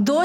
2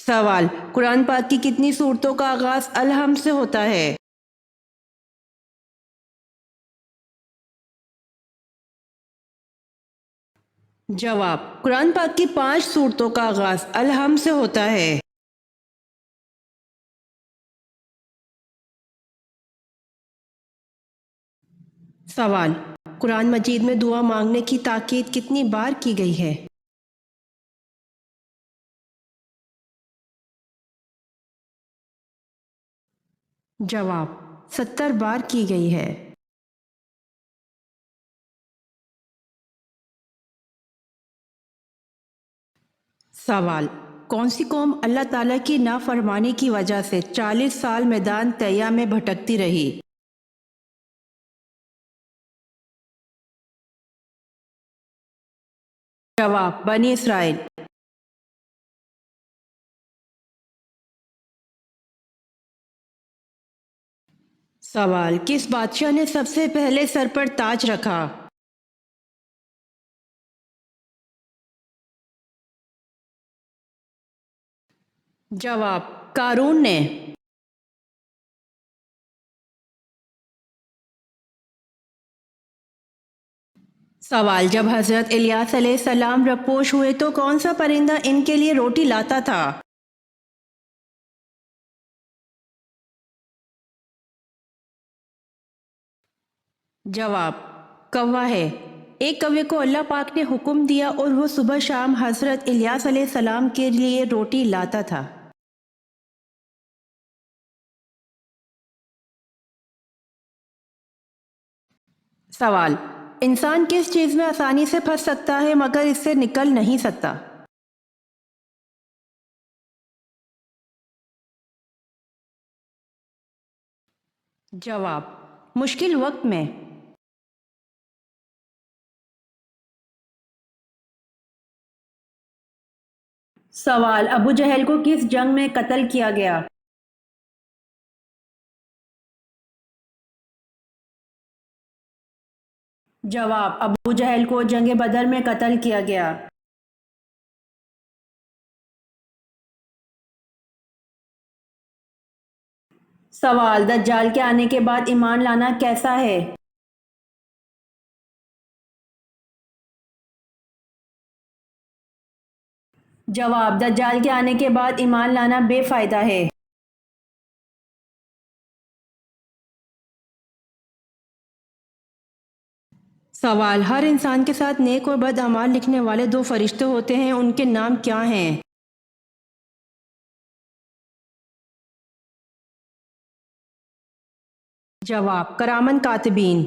سوال، قرآن پاک کی کتنی صورتوں کا آغاز الحمد سے ہوتا ہے؟ جواب، قرآن پاک کی 5 صورتوں کا آغاز الحمد سے ہوتا ہے۔ سوال، قرآن مجید میں دعا مانگنے کی تاکید کتنی بار کی گئی ہے؟ جواب، 70 بار کی گئی ہے۔ سوال، کون سی قوم اللہ تعالیٰ کی نافرمانی کی وجہ سے 40 سال میدان طیہ میں بھٹکتی رہی؟ جواب، بنی اسرائیل۔ سوال، کس بادشاہ نے سب سے پہلے سر پر تاج رکھا؟ جواب، قارون نے۔ سوال، جب حضرت الیاس علیہ السلام رپوش ہوئے تو کون سا پرندہ ان کے لیے روٹی لاتا تھا؟ جواب، کوا ہے۔ ایک کوے کو اللہ پاک نے حکم دیا اور وہ صبح شام حضرت الیاس علیہ السلام کے لیے روٹی لاتا تھا۔ سوال، انسان کس چیز میں آسانی سے پھنس سکتا ہے مگر اس سے نکل نہیں سکتا؟ جواب، مشکل وقت میں۔ سوال، ابو جہل کو کس جنگ میں قتل کیا گیا؟ جواب، ابو جہل کو جنگ بدر میں قتل کیا گیا۔ سوال، دجال کے آنے کے بعد ایمان لانا کیسا ہے؟ جواب، دجال کے آنے کے بعد ایمان لانا بے فائدہ ہے۔ سوال، ہر انسان کے ساتھ نیک اور بد اعمال لکھنے والے 2 فرشتے ہوتے ہیں، ان کے نام کیا ہیں؟ جواب، کرامن کاتبین۔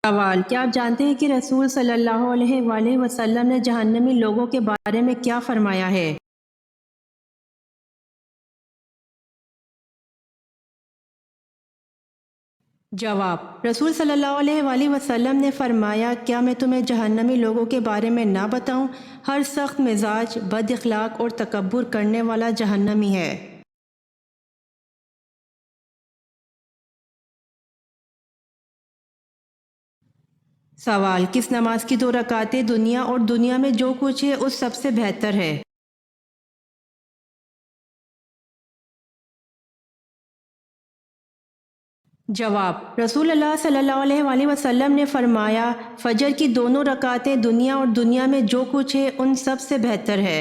سوال، کیا آپ جانتے ہیں کہ رسول صلی اللہ علیہ وآلہ وسلم نے جہنمی لوگوں کے بارے میں کیا فرمایا ہے؟ جواب، رسول صلی اللہ علیہ وآلہ وسلم نے فرمایا، کیا میں تمہیں جہنمی لوگوں کے بارے میں نہ بتاؤں؟ ہر سخت مزاج، بد اخلاق اور تکبر کرنے والا جہنمی ہے۔ سوال، کس نماز کی 2 رکعتیں دنیا اور دنیا میں جو کچھ ہے اس سب سے بہتر ہے؟ جواب، رسول اللہ صلی اللہ علیہ وآلہ وسلم نے فرمایا، فجر کی 2 رکعتیں دنیا اور دنیا میں جو کچھ ہے ان سب سے بہتر ہے۔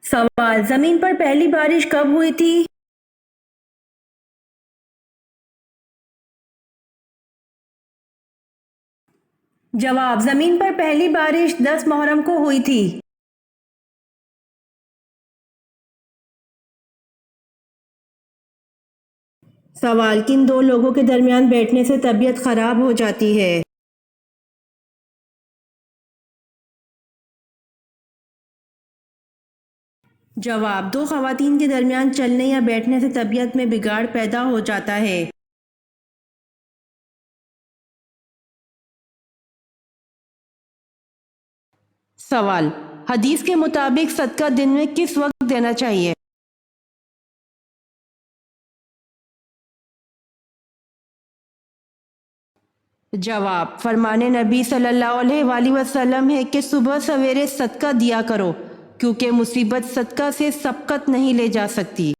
سوال، زمین پر پہلی بارش کب ہوئی تھی؟ جواب، زمین پر پہلی بارش 10 محرم کو ہوئی تھی۔ سوال، کن 2 لوگوں کے درمیان بیٹھنے سے طبیعت خراب ہو جاتی ہے؟ جواب، 2 خواتین کے درمیان چلنے یا بیٹھنے سے طبیعت میں بگاڑ پیدا ہو جاتا ہے۔ سوال، حدیث کے مطابق صدقہ دن میں کس وقت دینا چاہیے؟ جواب، فرمان نبی صلی اللہ علیہ وآلہ وسلم ہے کہ صبح سویرے صدقہ دیا کرو، کیونکہ مصیبت صدقہ سے سبقت نہیں لے جا سکتی۔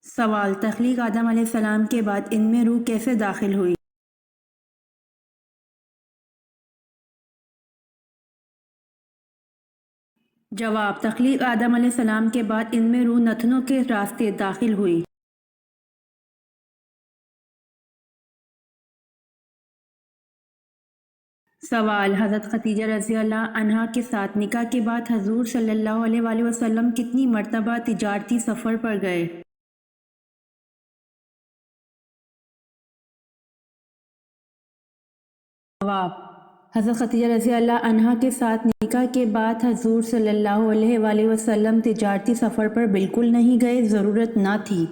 سوال، تخلیق آدم علیہ السلام کے بعد ان میں روح کیسے داخل ہوئی؟ جواب، تخلیق آدم علیہ السلام کے بعد ان میں روح نتنوں کے راستے داخل ہوئی۔ سوال، حضرت خدیجہ رضی اللہ عنہا کے ساتھ نکاح کے بعد حضور صلی اللہ علیہ وآلہ وسلم کتنی مرتبہ تجارتی سفر پر گئے؟ جواب، حضرت خدیجہ رضی اللہ عنہا کے ساتھ نکاح کے بعد حضور صلی اللہ علیہ وآلہ وسلم تجارتی سفر پر بالکل نہیں گئے، ضرورت نہ تھی۔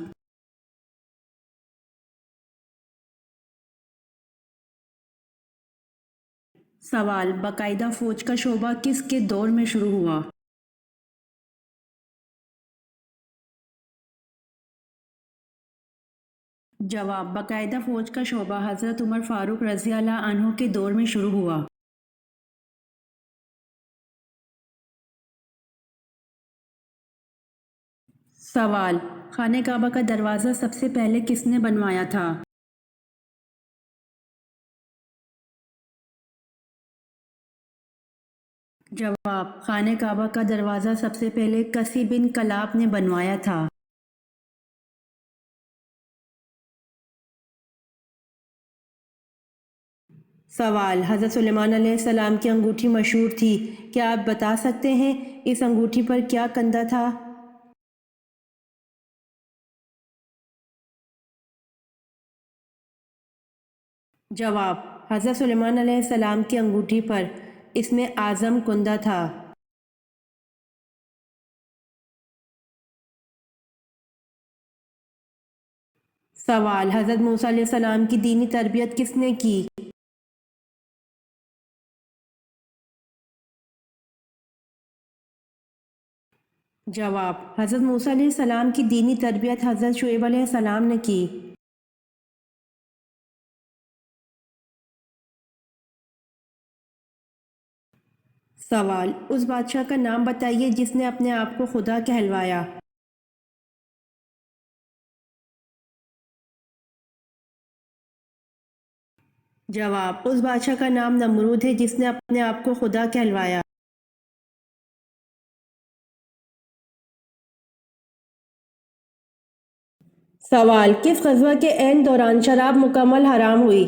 سوال، باقاعدہ فوج کا شعبہ کس کے دور میں شروع ہوا؟ جواب، باقاعدہ فوج کا شعبہ حضرت عمر فاروق رضی اللہ عنہ کے دور میں شروع ہوا۔ سوال، خانہ کعبہ کا دروازہ سب سے پہلے کس نے بنوایا تھا؟ جواب، خانہ کعبہ کا دروازہ سب سے پہلے کسی بن کلاب نے بنوایا تھا۔ سوال، حضرت سلیمان علیہ السلام کی انگوٹھی مشہور تھی، کیا آپ بتا سکتے ہیں اس انگوٹھی پر کیا کندہ تھا؟ جواب، حضرت سلیمان علیہ السلام کی انگوٹھی پر اسم اعظم کندہ تھا۔ سوال، حضرت موسیٰ علیہ السلام کی دینی تربیت کس نے کی؟ جواب، حضرت موسیٰ علیہ السلام کی دینی تربیت حضرت شعیب علیہ السلام نے کی۔ سوال، اس بادشاہ کا نام بتائیے جس نے اپنے آپ کو خدا کہلوایا۔ جواب، اس بادشاہ کا نام نمرود ہے جس نے اپنے آپ کو خدا کہلوایا۔ سوال، کس غزوہ کے عین دوران شراب مکمل حرام ہوئی؟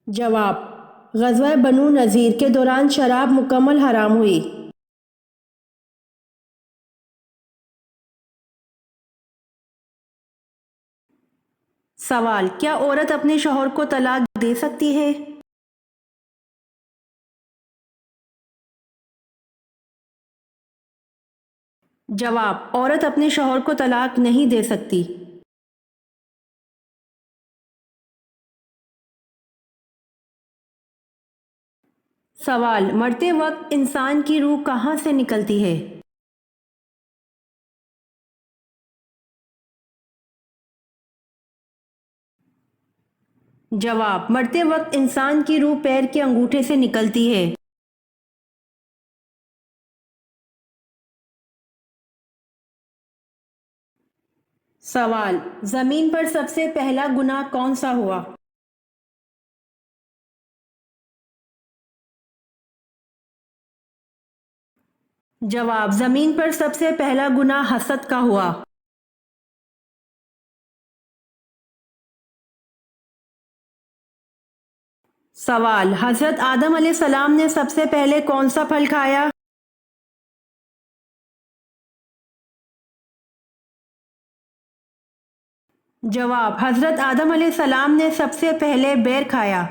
جواب، غزوہ بنو نذیر کے دوران شراب مکمل حرام ہوئی۔ سوال، کیا عورت اپنے شوہر کو طلاق دے سکتی ہے؟ جواب، عورت اپنے شوہر کو طلاق نہیں دے سکتی۔ سوال، مرتے وقت انسان کی روح کہاں سے نکلتی ہے؟ جواب، مرتے وقت انسان کی روح پیر کے انگوٹھے سے نکلتی ہے۔ سوال، زمین پر سب سے پہلا گناہ کون سا ہوا؟ جواب، زمین پر سب سے پہلا گناہ حسد کا ہوا۔ سوال، حضرت آدم علیہ السلام نے سب سے پہلے کون سا پھل کھایا؟ جواب، حضرت آدم علیہ السلام نے سب سے پہلے بیر کھایا۔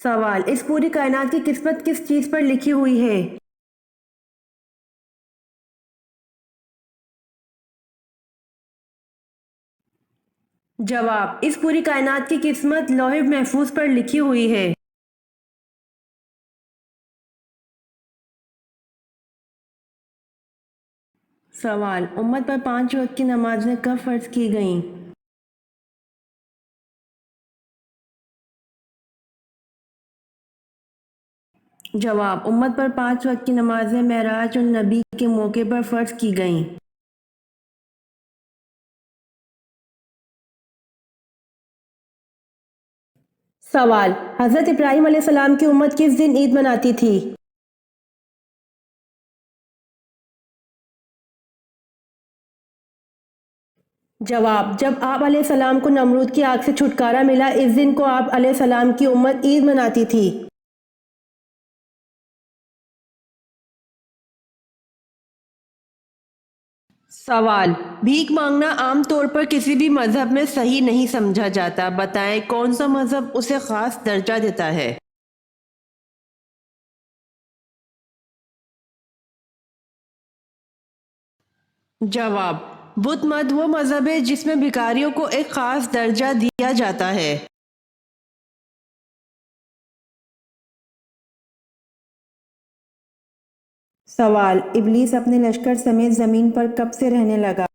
سوال، اس پوری کائنات کی قسمت کس چیز پر لکھی ہوئی ہے؟ جواب: اس پوری کائنات کی قسمت لوح محفوظ پر لکھی ہوئی ہے۔ سوال: امت پر 5 وقت کی نمازیں کب فرض کی گئیں؟ جواب: امت پر 5 وقت کی نمازیں معراج النبی کے موقع پر فرض کی گئیں۔ سوال: حضرت ابراہیم علیہ السلام کی امت کس دن عید مناتی تھی؟ جواب: جب آپ علیہ السلام کو نمرود کی آگ سے چھٹکارا ملا، اس دن کو آپ علیہ السلام کی امت عید مناتی تھی۔ سوال: بھیک مانگنا عام طور پر کسی بھی مذہب میں صحیح نہیں سمجھا جاتا، بتائیں کون سا مذہب اسے خاص درجہ دیتا ہے؟ جواب: بدھ مت وہ مذہب ہے جس میں بھکاریوں کو ایک خاص درجہ دیا جاتا ہے۔ سوال: ابلیس اپنے لشکر سمیت زمین پر کب سے رہنے لگا؟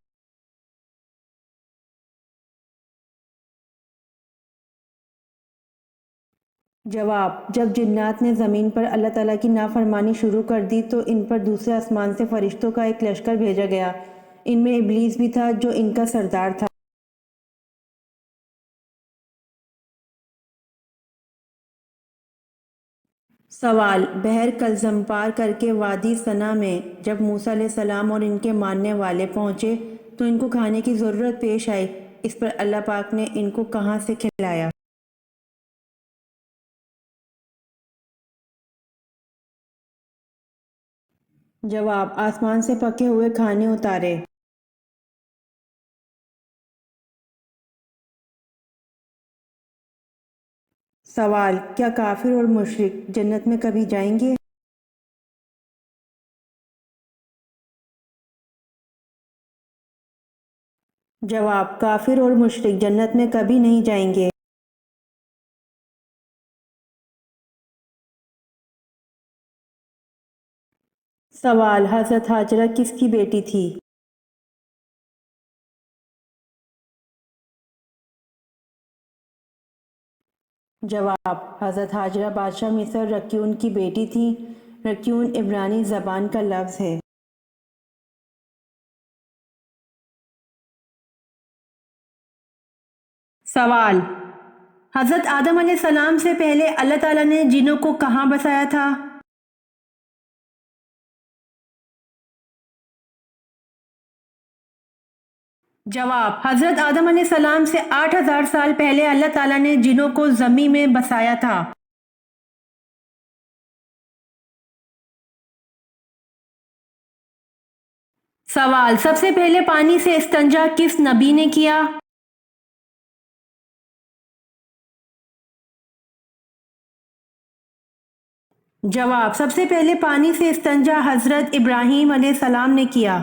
جواب: جب جنات نے زمین پر اللہ تعالیٰ کی نافرمانی شروع کر دی تو ان پر دوسرے آسمان سے فرشتوں کا ایک لشکر بھیجا گیا، ان میں ابلیس بھی تھا جو ان کا سردار تھا۔ سوال: بحر کلزم پار کر کے وادی سنا میں جب موسیٰ علیہ السلام اور ان کے ماننے والے پہنچے تو ان کو کھانے کی ضرورت پیش آئی، اس پر اللہ پاک نے ان کو کہاں سے کھلایا؟ جواب: آسمان سے پکے ہوئے کھانے اتارے۔ سوال: کیا کافر اور مشرک جنت میں کبھی جائیں گے؟ جواب: کافر اور مشرک جنت میں کبھی نہیں جائیں گے۔ سوال: حضرت ہاجرہ کس کی بیٹی تھی؟ جواب: حضرت ہاجرہ بادشاہ مصر رکیون کی بیٹی تھیں۔ رکیون عبرانی زبان کا لفظ ہے۔ سوال: حضرت آدم علیہ السلام سے پہلے اللہ تعالیٰ نے جنوں کو کہاں بسایا تھا؟ جواب: حضرت آدم علیہ السلام سے 8,000 سال پہلے اللہ تعالیٰ نے جنوں کو زمین میں بسایا تھا۔ سوال: سب سے پہلے پانی سے استنجا کس نبی نے کیا؟ جواب: سب سے پہلے پانی سے استنجا حضرت ابراہیم علیہ السلام نے کیا۔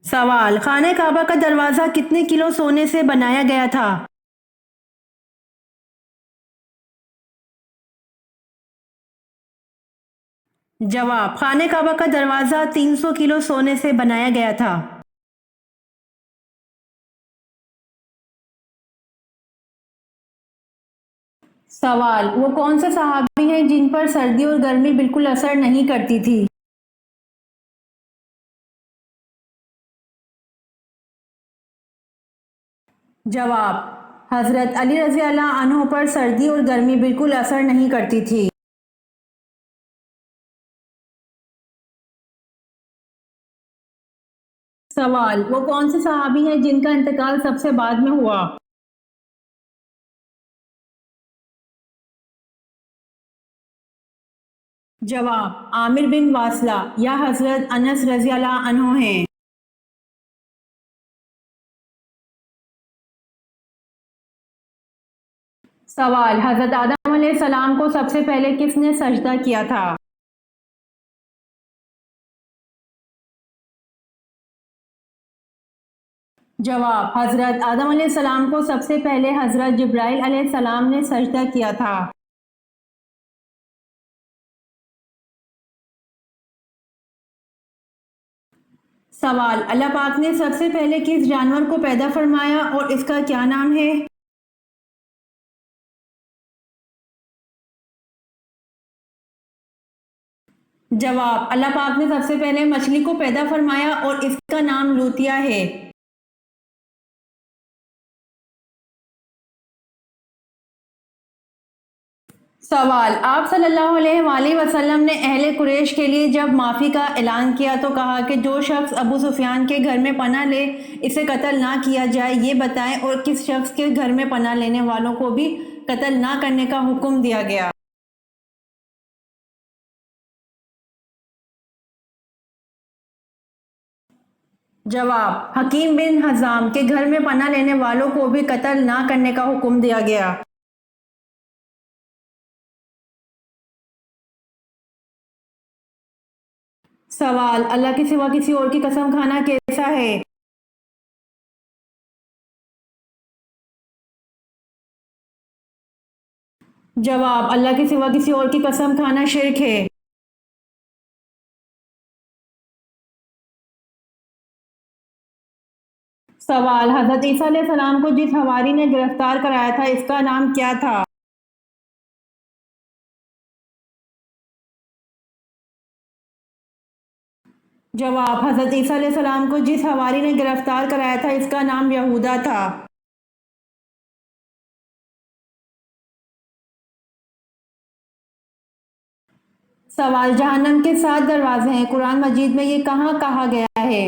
سوال: خانہ کعبہ کا دروازہ کتنے کلو سونے سے بنایا گیا تھا؟ جواب: خانہ کعبہ کا دروازہ 300 کلو سونے سے بنایا گیا تھا۔ سوال: وہ کون سے صحابی ہیں جن پر سردی اور گرمی بالکل اثر نہیں کرتی تھی؟ جواب: حضرت علی رضی اللہ عنہ پر سردی اور گرمی بالکل اثر نہیں کرتی تھی۔ سوال: وہ کون سے صحابی ہیں جن کا انتقال سب سے بعد میں ہوا؟ جواب: عامر بن واصلہ یا حضرت انس رضی اللہ عنہ ہیں۔ سوال: حضرت آدم علیہ السلام کو سب سے پہلے کس نے سجدہ کیا تھا؟ جواب: حضرت آدم علیہ السلام کو سب سے پہلے حضرت جبرائیل علیہ السلام نے سجدہ کیا تھا۔ سوال: اللہ پاک نے سب سے پہلے کس جانور کو پیدا فرمایا اور اس کا کیا نام ہے؟ جواب: اللہ پاک نے سب سے پہلے مچھلی کو پیدا فرمایا اور اس کا نام لوتیا ہے۔ سوال: آپ صلی اللہ علیہ وآلہ وسلم نے اہل قریش کے لیے جب معافی کا اعلان کیا تو کہا کہ جو شخص ابو سفیان کے گھر میں پناہ لے اسے قتل نہ کیا جائے، یہ بتائیں، اور کس شخص کے گھر میں پناہ لینے والوں کو بھی قتل نہ کرنے کا حکم دیا گیا؟ جواب: حکیم بن حزام کے گھر میں پناہ لینے والوں کو بھی قتل نہ کرنے کا حکم دیا گیا۔ سوال: اللہ کے سوا کسی اور کی قسم کھانا کیسا ہے؟ جواب: اللہ کے سوا کسی اور کی قسم کھانا شرک ہے۔ سوال: حضرت عیسیٰ علیہ السلام کو جس حواری نے گرفتار کرایا تھا اس کا نام کیا تھا؟ جواب: حضرت عیسیٰ علیہ السلام کو جس حواری نے گرفتار کرایا تھا اس کا نام یہودا تھا۔ سوال: جہنم کے 7 دروازے ہیں، قرآن مجید میں یہ کہاں کہا گیا ہے؟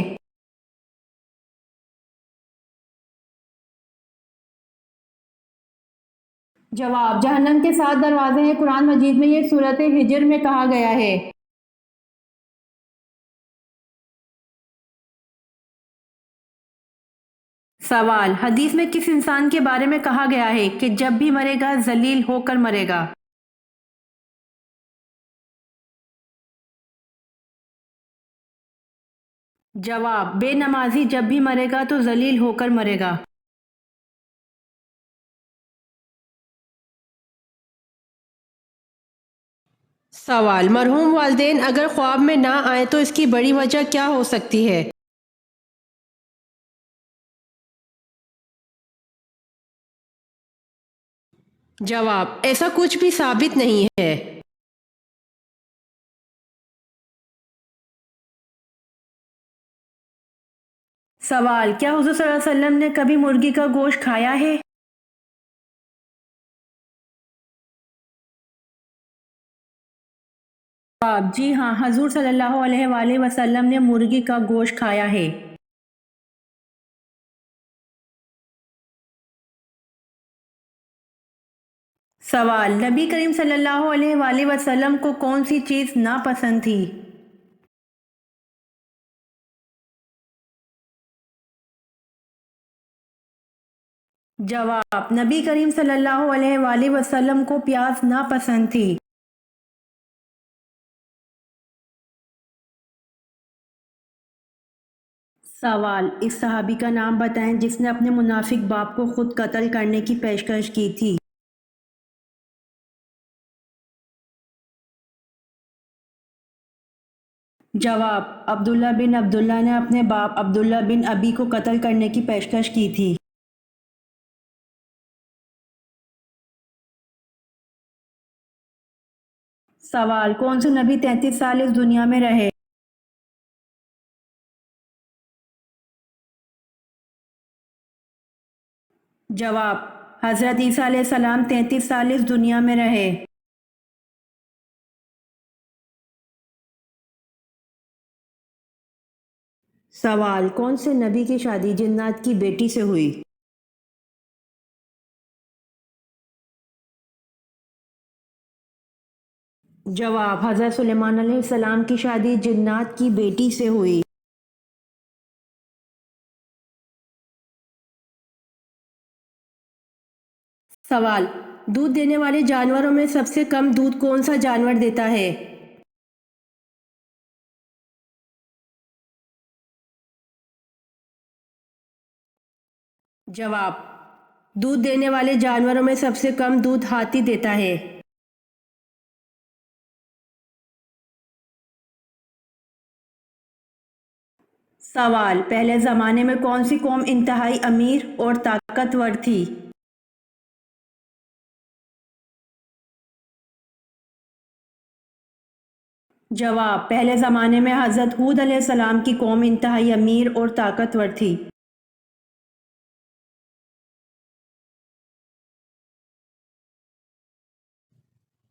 جواب: جہنم کے 7 دروازے ہیں، قرآن مجید میں یہ سورۃ حجر میں کہا گیا ہے۔ سوال: حدیث میں کس انسان کے بارے میں کہا گیا ہے کہ جب بھی مرے گا ذلیل ہو کر مرے گا؟ جواب: بے نمازی جب بھی مرے گا تو ذلیل ہو کر مرے گا۔ سوال: مرحوم والدین اگر خواب میں نہ آئیں تو اس کی بڑی وجہ کیا ہو سکتی ہے؟ جواب: ایسا کچھ بھی ثابت نہیں ہے۔ سوال: کیا حضور صلی اللہ علیہ وسلم نے کبھی مرغی کا گوشت کھایا ہے؟ جواب: جی ہاں، حضور صلی اللہ علیہ وآلہ وسلم نے مرغی کا گوشت کھایا ہے۔ سوال: نبی کریم صلی اللہ علیہ وآلہ وسلم کو کون سی چیز ناپسند تھی؟ جواب: نبی کریم صلی اللہ علیہ وآلہ وسلم کو پیاز ناپسند تھی۔ سوال: اس صحابی کا نام بتائیں جس نے اپنے منافق باپ کو خود قتل کرنے کی پیشکش کی تھی۔ جواب: عبداللہ بن عبداللہ نے اپنے باپ عبداللہ بن ابی کو قتل کرنے کی پیشکش کی تھی۔ سوال: کون سے نبی 33 سال اس دنیا میں رہے؟ جواب: حضرت عیسیٰ علیہ السلام 33 سال اس دنیا میں رہے۔ سوال: کون سے نبی کی شادی جنات کی بیٹی سے ہوئی؟ جواب: حضرت سلیمان علیہ السلام کی شادی جنات کی بیٹی سے ہوئی۔ سوال: دودھ دینے والے جانوروں میں سب سے کم دودھ کون سا جانور دیتا ہے؟ جواب: دودھ دینے والے جانوروں میں سب سے کم دودھ ہاتھی دیتا ہے۔ سوال: پہلے زمانے میں کون سی قوم انتہائی امیر اور طاقتور تھی؟ جواب: پہلے زمانے میں حضرت ہود علیہ السلام کی قوم انتہائی امیر اور طاقتور تھی۔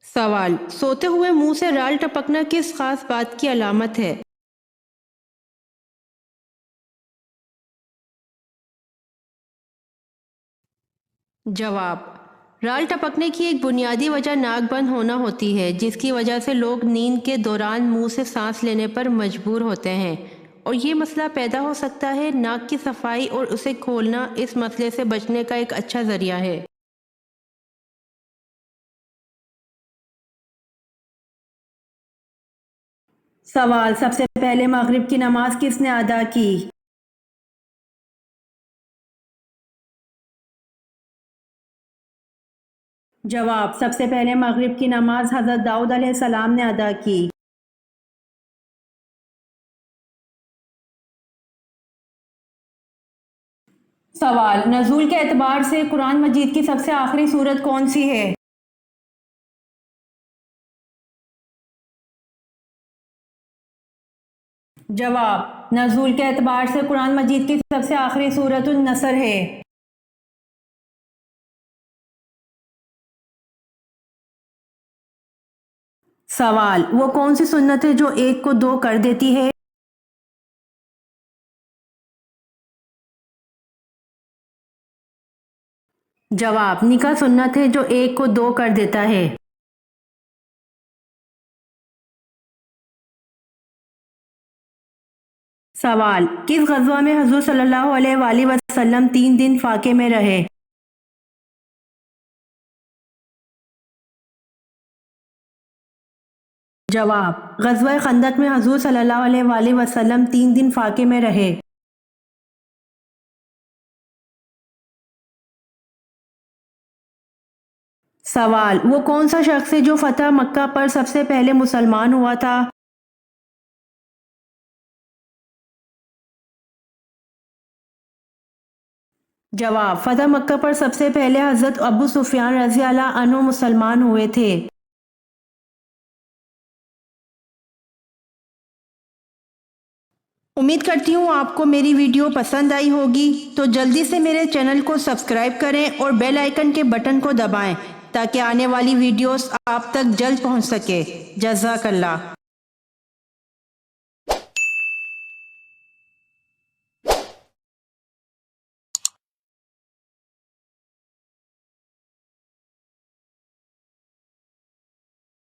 سوال: سوتے ہوئے منہ سے رال ٹپکنا کس خاص بات کی علامت ہے؟ جواب: رال ٹپکنے کی ایک بنیادی وجہ ناک بند ہونا ہوتی ہے، جس کی وجہ سے لوگ نیند کے دوران منہ سے سانس لینے پر مجبور ہوتے ہیں، اور یہ مسئلہ پیدا ہو سکتا ہے۔ ناک کی صفائی اور اسے کھولنا اس مسئلے سے بچنے کا ایک اچھا ذریعہ ہے۔ سوال: سب سے پہلے مغرب کی نماز کس نے ادا کی؟ جواب: سب سے پہلے مغرب کی نماز حضرت داؤد علیہ السلام نے ادا کی۔ سوال: نزول کے اعتبار سے قرآن مجید کی سب سے آخری سورت کون سی ہے؟ جواب: نزول کے اعتبار سے قرآن مجید کی سب سے آخری سورت النصر ہے۔ سوال: وہ کون سی سنت ہے جو ایک کو دو کر دیتی ہے؟ جواب: نکاح سنت ہے جو ایک کو دو کر دیتا ہے۔ سوال: کس غزوہ میں حضور صلی اللہ علیہ وآلہ وسلم 3 دن فاقے میں رہے؟ جواب: غزوہ خندق میں حضور صلی اللہ علیہ وآلہ وسلم 3 دن فاقے میں رہے۔ سوال: وہ کون سا شخص ہے جو فتح مکہ پر سب سے پہلے مسلمان ہوا تھا؟ جواب: فتح مکہ پر سب سے پہلے حضرت ابو سفیان رضی اللہ عنہ مسلمان ہوئے تھے۔ امید کرتی ہوں آپ کو میری ویڈیو پسند آئی ہوگی، تو جلدی سے میرے چینل کو سبسکرائب کریں اور بیل آئیکن کے بٹن کو دبائیں تاکہ آنے والی ویڈیوز آپ تک جلد پہنچ سکے۔ جزاک اللہ۔